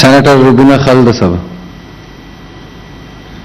Senator Rubina Khalid Sahab.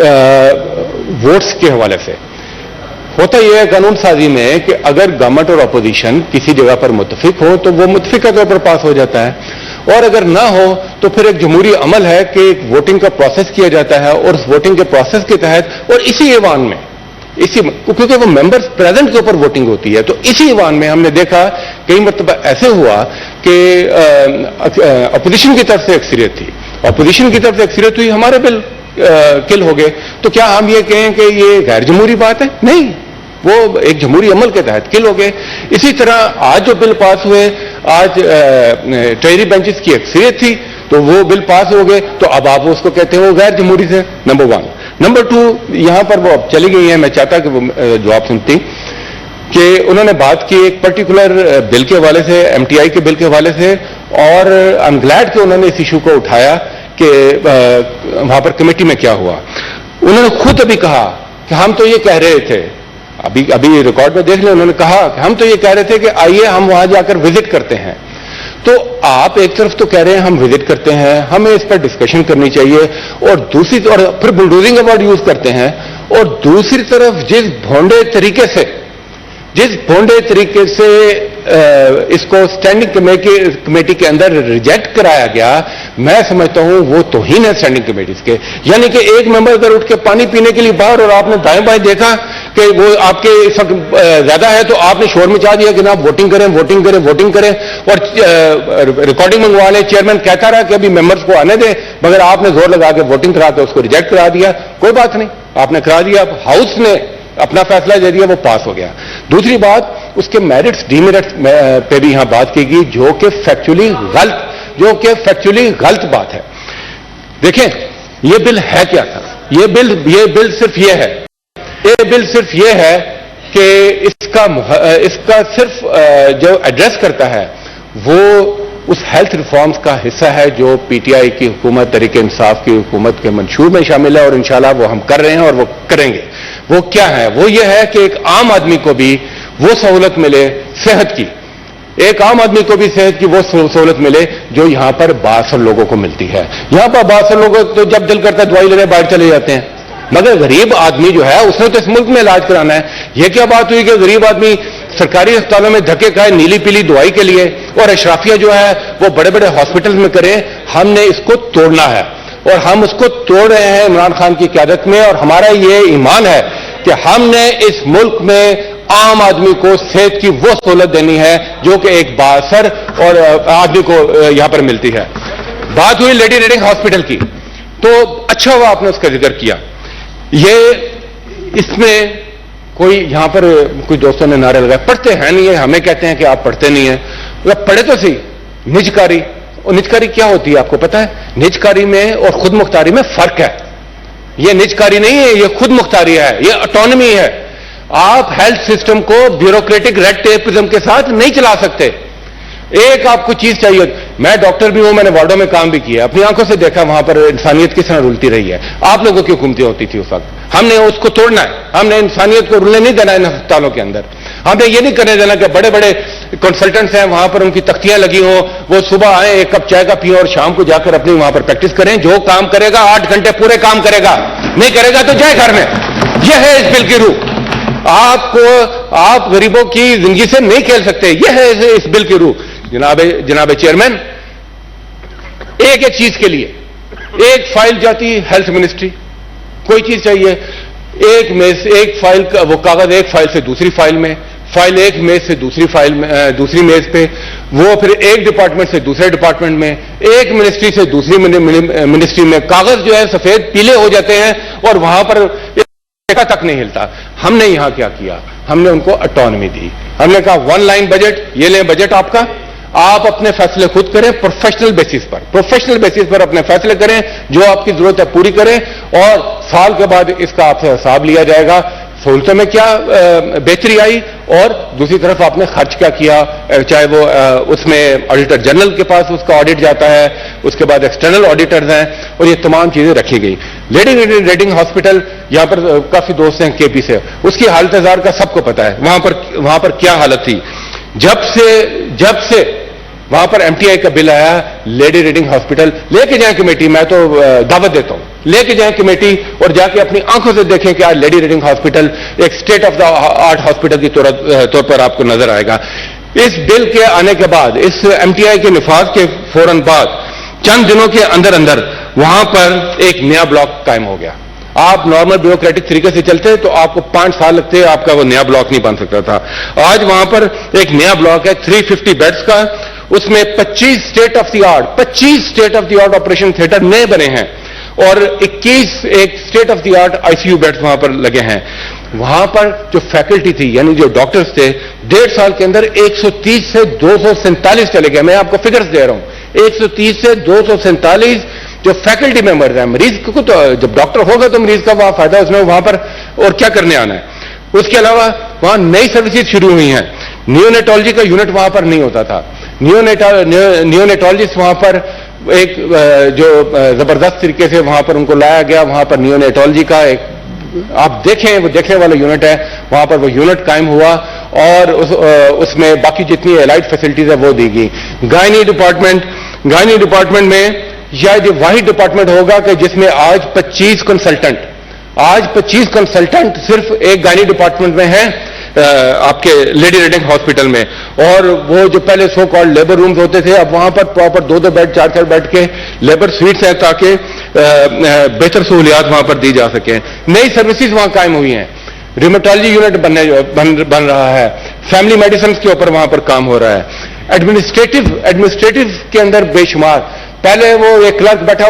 Votes کے حوالے سے ہوتا یہ ہے قانون سازی میں کہ اگر گورنمنٹ اور اپوزیشن کسی جگہ پر متفق ہو تو وہ متفقہ طور پر پاس ہو جاتا ہے، اور اگر نہ ہو تو پھر ایک جمہوری عمل ہے کہ ایک ووٹنگ کا پروسیس کیا جاتا ہے، اور اس ووٹنگ کے پروسیس کے تحت اور اسی ایوان میں کیونکہ وہ ممبرز پریزنٹ کے اوپر ووٹنگ ہوتی ہے، تو اسی ایوان میں ہم نے دیکھا کئی مرتبہ ایسے ہوا کہ اپوزیشن کی طرف سے اکثریت تھی، اپوزیشن کی طرف سے اکثریت ہوئی، ہمارے بل کل ہو گئے، تو کیا ہم یہ کہیں کہ یہ غیر جمہوری بات ہے؟ نہیں، وہ ایک جمہوری عمل کے تحت کل ہو گئے۔ اسی طرح آج جو بل پاس ہوئے، آج ٹریری بینچز کی اکثریت تھی تو وہ بل پاس ہو گئے، تو اب آپ اس کو کہتے ہیں وہ غیر جمہوری سے، نمبر 1۔ نمبر 2، یہاں پر وہ اب چلی گئی ہیں، میں چاہتا کہ وہ جواب سنتی کہ انہوں نے بات کی ایک پرٹیکولر بل کے حوالے سے، ایم ٹی آئی کے بل کے حوالے سے، اور آئی ایم گلیڈ کہ انہوں نے اس ایشو کو اٹھایا کہ وہاں پر کمیٹی میں کیا ہوا۔ انہوں نے خود ابھی کہا کہ ہم تو یہ کہہ رہے تھے، ابھی ریکارڈ میں دیکھ لیں، انہوں نے کہا کہ ہم تو یہ کہہ رہے تھے کہ آئیے ہم وہاں جا کر وزٹ کرتے ہیں۔ تو آپ ایک طرف تو کہہ رہے ہیں ہم وزٹ کرتے ہیں، ہمیں اس پر ڈسکشن کرنی چاہیے، اور دوسری اور پھر بلڈوزنگ کا ورڈ یوز کرتے ہیں، اور دوسری طرف جس بھونڈے طریقے سے اس کو اسٹینڈنگ کمیٹی کے اندر ریجیکٹ کرایا گیا، میں سمجھتا ہوں وہ توہین ہے اسٹینڈنگ کمیٹیز کے۔ یعنی کہ ایک ممبر اگر اٹھ کے پانی پینے کے لیے باہر، اور آپ نے دائیں بائیں دیکھا کہ وہ آپ کے اس وقت زیادہ ہے، تو آپ نے شور مچا دیا کہ آپ ووٹنگ کریں، اور ریکارڈنگ منگوا لیں۔ چیئرمین کہتا رہا کہ ابھی ممبرز کو آنے دیں، مگر آپ نے زور لگا کے ووٹنگ کرا کے اس کو ریجیکٹ کرا دیا۔ کوئی بات نہیں، آپ نے کرا دیا، ہاؤس نے اپنا فیصلہ دے دیا، وہ پاس ہو گیا۔ دوسری بات، اس کے میرٹس ڈی میرٹس پہ بھی یہاں بات کی گئی، جو کہ فیکچولی غلط بات ہے۔ دیکھیں یہ بل ہے کیا تھا؟ یہ بل صرف یہ ہے کہ اس کا صرف جو ایڈریس کرتا ہے وہ اس ہیلتھ ریفارمز کا حصہ ہے جو پی ٹی آئی کی حکومت، تحریک انصاف کی حکومت کے منشور میں شامل ہے، اور انشاءاللہ وہ ہم کر رہے ہیں اور وہ کریں گے۔ وہ کیا ہے؟ وہ یہ ہے کہ ایک عام آدمی کو بھی وہ سہولت ملے صحت کی، ایک عام آدمی کو بھی صحت کی وہ سہولت ملے جو یہاں پر بااثر لوگوں کو ملتی ہے۔ یہاں پر بااثر لوگوں تو جب دل کرتا ہے دوائی لینے باہر چلے جاتے ہیں، مگر غریب آدمی جو ہے اس نے تو اس ملک میں علاج کرانا ہے۔ یہ کیا بات ہوئی کہ غریب آدمی سرکاری اسپتالوں میں دھکے کھائے نیلی پیلی دوائی کے لیے، اور اشرافیہ جو ہے وہ بڑے بڑے ہاسپٹل میں کریں؟ ہم نے اس کو توڑنا ہے، اور ہم اس کو توڑ رہے ہیں عمران خان کی قیادت میں، اور ہمارا یہ ایمان ہے کہ ہم نے اس ملک میں عام آدمی کو صحت کی وہ سہولت دینی ہے جو کہ ایک بااثر اور آدمی کو یہاں پر ملتی ہے۔ بات ہوئی لیڈی ریڈنگ ہاسپٹل کی، تو اچھا ہوا آپ نے اس کا ذکر کیا۔ اس میں کوئی یہاں پر کچھ دوستوں نے نعرے لگائے، پڑھتے ہیں نہیں ہے، ہمیں کہتے ہیں کہ آپ پڑھتے نہیں ہیں، پڑھے تو صحیح۔ نجکاری، اور نجکاری کیا ہوتی ہے آپ کو پتا ہے؟ نجکاری میں اور خود مختاری میں فرق ہے۔ یہ نجکاری نہیں ہے، یہ خود مختاری ہے، یہ اٹانومی ہے۔ آپ ہیلتھ سسٹم کو بیوروکریٹک ریڈ ٹیپزم کے ساتھ نہیں چلا سکتے۔ ایک آپ کو چیز چاہیے، میں ڈاکٹر بھی ہوں، میں نے وارڈوں میں کام بھی کیا، اپنی آنکھوں سے دیکھا وہاں پر انسانیت کس طرح رلتی رہی ہے۔ آپ لوگوں کی حکومتیں ہوتی تھی اس وقت، ہم نے اس کو توڑنا ہے، ہم نے انسانیت کو رلنے نہیں دینا ان ہسپتالوں کے اندر۔ ہم نے یہ نہیں کرنے دینا کہ بڑے بڑے کنسلٹنٹس ہیں وہاں پر ان کی تختیاں لگی ہوں، وہ صبح آئیں ایک کپ چائے کا پیئیں اور شام کو جا کر اپنی وہاں پر پریکٹس کریں۔ جو کام کرے گا 8 گھنٹے پورے کام کرے گا، نہیں کرے گا تو جائے گھر میں۔ یہ ہے اس بل کی روح۔ آپ غریبوں کی زندگی سے نہیں کھیل سکتے، یہ ہے اس بل کی روح۔ جناب چیئرمین، ایک چیز کے لیے ایک فائل جاتی ہیلتھ منسٹری، کوئی چیز چاہیے، ایک فائل کا وہ کاغذ ایک فائل سے دوسری فائل میں، فائل ایک میز سے دوسری فائل میں، دوسری میز پہ، وہ پھر ایک ڈپارٹمنٹ سے دوسرے ڈپارٹمنٹ میں، ایک منسٹری سے دوسری منسٹری میں، کاغذ جو ہے سفید پیلے ہو جاتے ہیں اور وہاں پر تک نہیں ہلتا۔ ہم نے یہاں کیا کیا؟ ہم نے ان کو اٹانومی دی۔ ہم نے کہا 1 لائن بجٹ، یہ لیں بجٹ آپ کا، آپ اپنے فیصلے خود کریں، پروفیشنل بیسس پر اپنے فیصلے کریں، جو آپ کی ضرورت ہے پوری کریں، اور سال کے بعد اس کا آپ سے حساب لیا جائے گا۔ سہولتوں میں کیا بہتری آئی، اور دوسری طرف آپ نے خرچ کیا کیا، چاہے وہ اس میں آڈیٹر جنرل کے پاس اس کا آڈٹ جاتا ہے، اس کے بعد ایکسٹرنل آڈیٹرز ہیں، اور یہ تمام چیزیں رکھی گئی۔ لیڈی ریڈنگ ہاسپٹل، یہاں پر کافی دوست ہیں کے پی سے، اس کی حالت زار کا سب کو پتا ہے وہاں پر کیا حالت تھی۔ جب سے وہاں پر ایم ٹی آئی کا بل آیا، لیڈی ریڈنگ ہاسپٹل لے کے جائیں کمیٹی، میں تو دعوت دیتا ہوں لے کے جائیں کمیٹی اور جا کے اپنی آنکھوں سے دیکھیں کہ آج لیڈی ریڈنگ ہاسپٹل ایک state of the art hospital کی طور پر آپ کو نظر آئے گا. اس بل کے آنے کے بعد, اس ایم ٹی آئی کے نفاذ کے فوراً بعد چند دنوں کے اندر وہاں پر ایک نیا بلاک قائم ہو گیا. آپ نارمل بیوروکریٹک طریقے سے چلتے تو آپ کو 5 سال لگتے, آپ کا وہ نیا بلاک نہیں بن سکتا تھا. آج وہاں پر ایک نیا بلاک ہے 350 بیڈز کا, اس میں 25 state of the art operation theatre نئے بنے ہیں اور 21 ایک state of the art I C U beds وہاں پر لگے ہیں. وہاں پر جو فیکلٹی تھی یعنی جو ڈاکٹرز تھے 1.5 سال کے اندر 130 سے 247 چلے گئے. میں آپ کو فگرز دے رہا ہوں, 130 سے 247 جو فیکلٹی ممبرز ہیں. مریض کو تو جب ڈاکٹر ہوگا تو مریض کا وہاں فائدہ اس میں وہاں پر اور کیا کرنے آنا ہے. اس کے علاوہ وہاں نئی سروسز شروع ہوئی ہیں. نیونیٹالوجی کا یونٹ وہاں پر نہیں ہوتا تھا. نیونیٹالوجسٹ وہاں پر ایک جو زبردست طریقے سے وہاں پر ان کو لایا گیا. وہاں پر نیونیٹالوجی کا ایک آپ دیکھیں وہ دیکھنے والا یونٹ ہے, وہاں پر وہ یونٹ قائم ہوا اور اس میں باقی جتنی الائڈ فیسلٹیز ہے وہ دی گئی. گائنی ڈپارٹمنٹ میں شاید یہ واحد ڈپارٹمنٹ ہوگا کہ جس میں آج 25 کنسلٹنٹ صرف ایک گائنی ڈپارٹمنٹ میں ہیں آپ کے لیڈی ریڈنگ ہاسپٹل میں. اور وہ جو پہلے سو کالڈ لیبر رومز ہوتے تھے اب وہاں پر پراپر 2 بیڈ 4 بیڈ کے لیبر سویٹس ہیں تاکہ بہتر سہولیات وہاں پر دی جا سکیں. نئی سروسز وہاں قائم ہوئی ہیں. ریمیٹالوجی یونٹ بن رہا ہے. فیملی میڈیسنز کے اوپر وہاں پر کام ہو رہا ہے. ایڈمنسٹریٹو کے اندر بے شمار. پہلے وہ ایک کلرک بیٹھا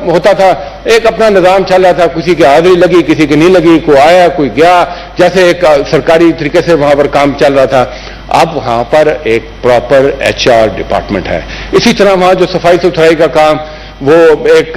ہوتا تھا, ایک اپنا نظام چل رہا تھا, کسی کی حاضری لگی کسی کی نہیں لگی, کوئی آیا کوئی گیا, جیسے ایک سرکاری طریقے سے وہاں پر کام چل رہا تھا. اب وہاں پر ایک پراپر ایچ آر ڈپارٹمنٹ ہے. اسی طرح وہاں جو صفائی ستھرائی کا کام وہ ایک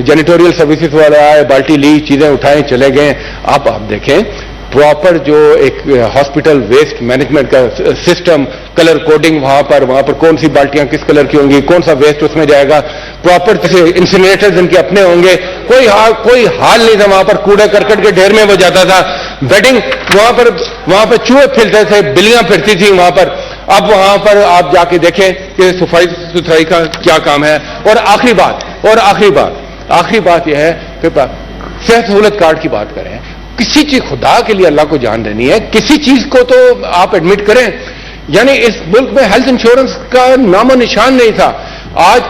جینیٹوریل سروسز والا ہے, بالٹی لی چیزیں اٹھائیں چلے گئے. آپ دیکھیں پراپر جو ایک ہاسپٹل ویسٹ مینجمنٹ کا سسٹم, کلر کوڈنگ وہاں پر کون سی بالٹیاں کس کلر کی ہوں گی, کون سا ویسٹ اس میں جائے گا, پراپر انسینریٹرز ان کے اپنے ہوں گے. کوئی حال نہیں تھا وہاں پر, کوڑے کرکٹ کے ڈھیر میں وہ جاتا تھا. بیڈنگ وہاں پر چوہے پھرتے تھے, بلیاں پھرتی تھیں وہاں پر. اب وہاں پر آپ جا کے دیکھیں کہ صفائی ستھرائی کا کیا کام ہے. اور آخری بات یہ ہے کہ صحت سہولت کارڈ کی بات کریں. کسی چیز خدا کے لیے اللہ کو جان دینی ہے, کسی چیز کو تو آپ ایڈمٹ کریں. یعنی اس ملک میں ہیلتھ انشورنس کا نام و نشان نہیں تھا. آج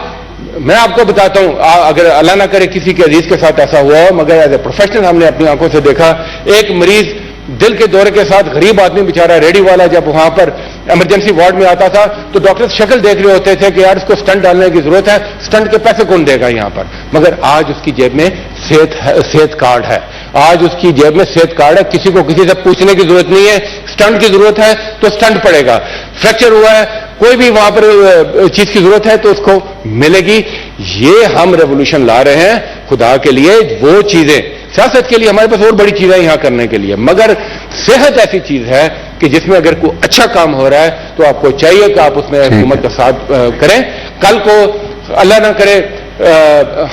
میں آپ کو بتاتا ہوں, اگر اللہ نہ کرے کسی کے عزیز کے ساتھ ایسا ہوا ہو, مگر ایز اے پروفیشنل ہم نے اپنی آنکھوں سے دیکھا, ایک مریض دل کے دورے کے ساتھ غریب آدمی بیچارہ ریڈی والا جب وہاں پر ایمرجنسی وارڈ میں آتا تھا تو ڈاکٹر شکل دیکھ رہے ہوتے تھے کہ یار اس کو سٹنٹ ڈالنے کی ضرورت ہے, سٹنٹ کے پیسے کون دے گا یہاں پر. مگر آج اس کی جیب میں صحت کارڈ ہے. کسی کو کسی سے پوچھنے کی ضرورت نہیں ہے. سٹنٹ کی ضرورت ہے تو سٹنٹ پڑے گا. فریکچر ہوا ہے, کوئی بھی وہاں پر چیز کی ضرورت ہے تو اس کو ملے گی. یہ ہم ریولوشن لا رہے ہیں خدا کے لیے. وہ چیزیں سیاست کے لیے ہمارے پاس اور بڑی چیزیں یہاں کرنے کے لیے, مگر صحت ایسی چیز ہے کہ جس میں اگر کوئی اچھا کام ہو رہا ہے تو آپ کو چاہیے کہ آپ اس میں حکومت کا ساتھ کریں. کل کو اللہ نہ کرے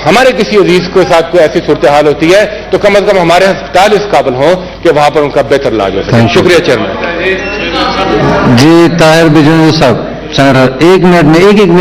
ہمارے کسی عزیز کے ساتھ کوئی ایسی صورتحال ہوتی ہے تو کم از کم ہمارے ہسپتال اس قابل ہوں کہ وہاں پر ان کا بہتر علاج ہو سکے. شکریہ چیئرمین. جی طاہر بجنور صاحب, 1 منٹ میں ایک